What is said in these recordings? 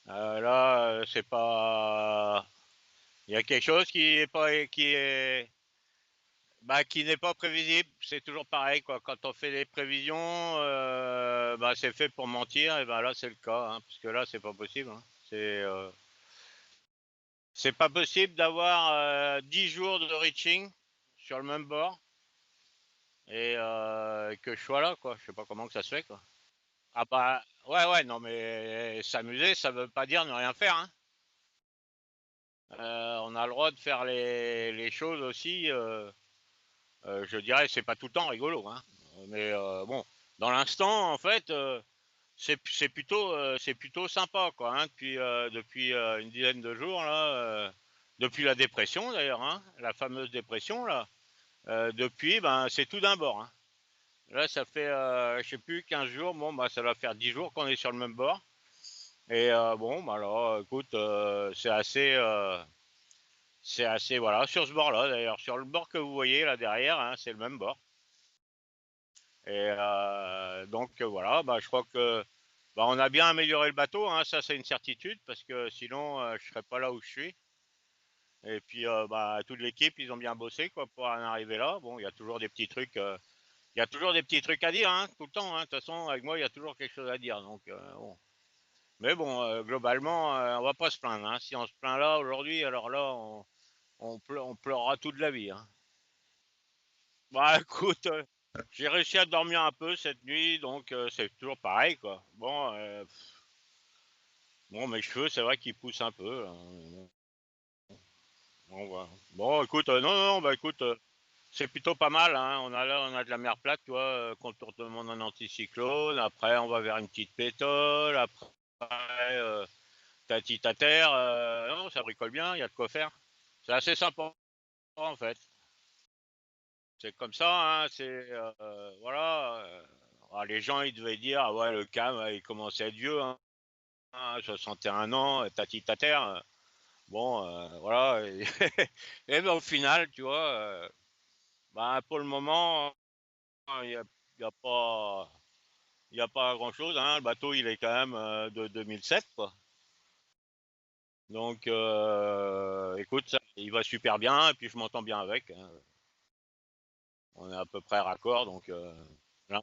Là, c'est pas. Il y a quelque chose qui n'est pas prévisible. C'est toujours pareil, quoi. Quand on fait des prévisions, bah, c'est fait pour mentir. Et ben là, c'est le cas, hein, parce que là, c'est pas possible, hein. C'est pas possible d'avoir 10 jours de reaching sur le même bord et que je sois là, quoi. Je sais pas comment que ça se fait, quoi. Ah bah ouais, ouais, non mais s'amuser, ça veut pas dire ne rien faire, hein. On a le droit de faire les choses aussi. Je dirais, c'est pas tout le temps rigolo, hein. Mais bon, dans l'instant, en fait, c'est plutôt sympa, quoi, hein, depuis une dizaine de jours là, depuis la dépression d'ailleurs, hein, la fameuse dépression là. Depuis, ben, c'est tout d'un bord, hein. Là, ça fait, je sais plus, 15 jours. Bon, bah, ça va faire 10 jours qu'on est sur le même bord. Et bon, bah alors, écoute, c'est assez, voilà, sur ce bord-là d'ailleurs, sur le bord que vous voyez là derrière, hein, c'est le même bord. Et donc voilà, bah, je crois que bah, on a bien amélioré le bateau, hein, ça c'est une certitude, parce que sinon je serais pas là où je suis. Et puis bah, toute l'équipe, ils ont bien bossé quoi pour en arriver là. Bon, il y a toujours des petits trucs, il y a toujours des petits trucs à dire, hein, tout le temps, hein. De toute façon, avec moi, il y a toujours quelque chose à dire. Donc bon. Mais bon, globalement, on va pas se plaindre, hein. Si on se plaint là aujourd'hui, alors là, on pleurera toute la vie, hein. Bah écoute, j'ai réussi à dormir un peu cette nuit, donc c'est toujours pareil, quoi. Bon, bon, mes cheveux, c'est vrai qu'ils poussent un peu, hein. Bon, voilà. Bon, écoute, non, non, non, bah écoute, c'est plutôt pas mal, hein. On a de la mer plate, tu vois, contournement d'un anticyclone. Après, on va vers une petite pétole. Après, tati terre. Non, ça bricole bien, il y a de quoi faire. C'est assez sympa, en fait. C'est comme ça, hein, voilà. Ah, les gens, ils devaient dire, ah ouais, le cam, il commençait à être vieux, hein, 61 ans, tati terre. Bon, voilà. Et ben, au final, tu vois, bah, pour le moment, il y a, il y a pas, il y a pas grand-chose, hein. Le bateau, il est quand même de 2007, quoi. Donc, écoute, ça, il va super bien, et puis je m'entends bien avec, hein. On est à peu près raccord, donc voilà.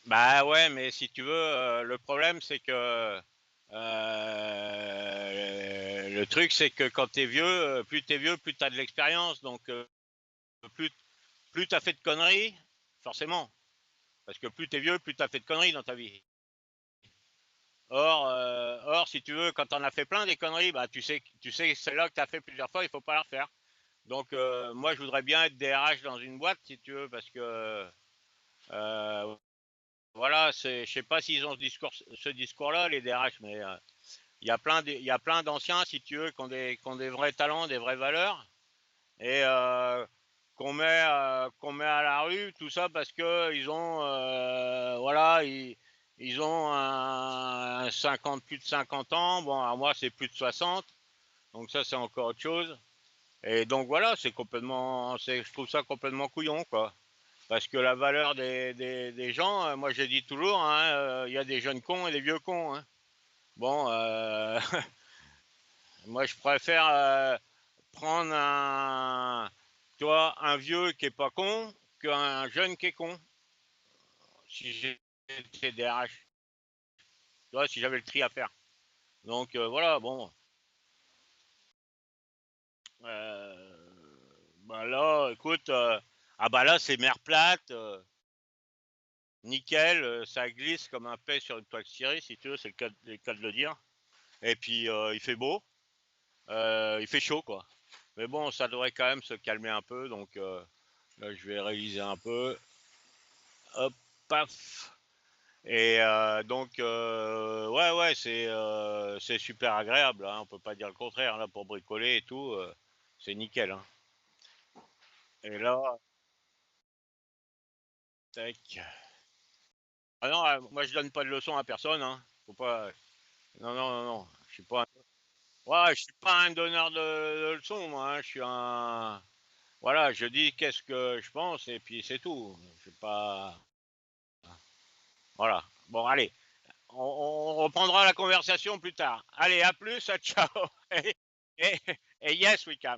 Bah ouais, mais si tu veux, le problème c'est que le truc c'est que quand t'es vieux, plus t'es vieux, plus t'as de l'expérience, donc plus plus t'as fait de conneries, forcément, parce que plus t'es vieux, plus t'as fait de conneries dans ta vie. Or, si tu veux, quand t'en as fait plein des conneries, bah tu sais que celle-là que t'as fait plusieurs fois, il faut pas la refaire. Donc moi, je voudrais bien être DRH dans une boîte, si tu veux, parce que euh, voilà, je sais pas s'ils ont ce discours-là, les DRH, mais il y a plein d'anciens, si tu veux, qui ont des vrais talents, des vraies valeurs, et qu'on met à la rue, tout ça parce que ils ont, voilà, ils ont un 50, plus de 50 ans. Bon, à moi, c'est plus de 60, donc ça, c'est encore autre chose. Et donc voilà, je trouve ça complètement couillon, quoi. Parce que la valeur des gens, moi j'ai dit toujours, hein, il y a des jeunes cons et des vieux cons, hein. Bon, moi je préfère prendre tu vois, un vieux qui est pas con qu'un jeune qui est con. Si j'étais DRH, tu vois, si j'avais le tri à faire. Donc voilà, bon, bah là, écoute, ah bah là c'est mer plate, nickel, ça glisse comme un paix sur une toile cirée, si tu veux, c'est le cas de le dire. Et puis il fait beau, il fait chaud quoi. Mais bon, ça devrait quand même se calmer un peu, donc là je vais réviser un peu. Hop, paf. Et donc ouais ouais, c'est super agréable, hein, on peut pas dire le contraire là pour bricoler et tout, c'est nickel, hein. Et là, tac. Ah non, moi je donne pas de leçons à personne, hein. Faut pas. Non non non non, je suis pas. Ouais, je suis pas un donneur de leçons, moi, hein. Je suis un. Voilà, je dis qu'est-ce que je pense et puis c'est tout. Je sais pas. Voilà. Bon, allez. on reprendra la conversation plus tard. Allez, à plus, ciao. Et, et, et yes, we can.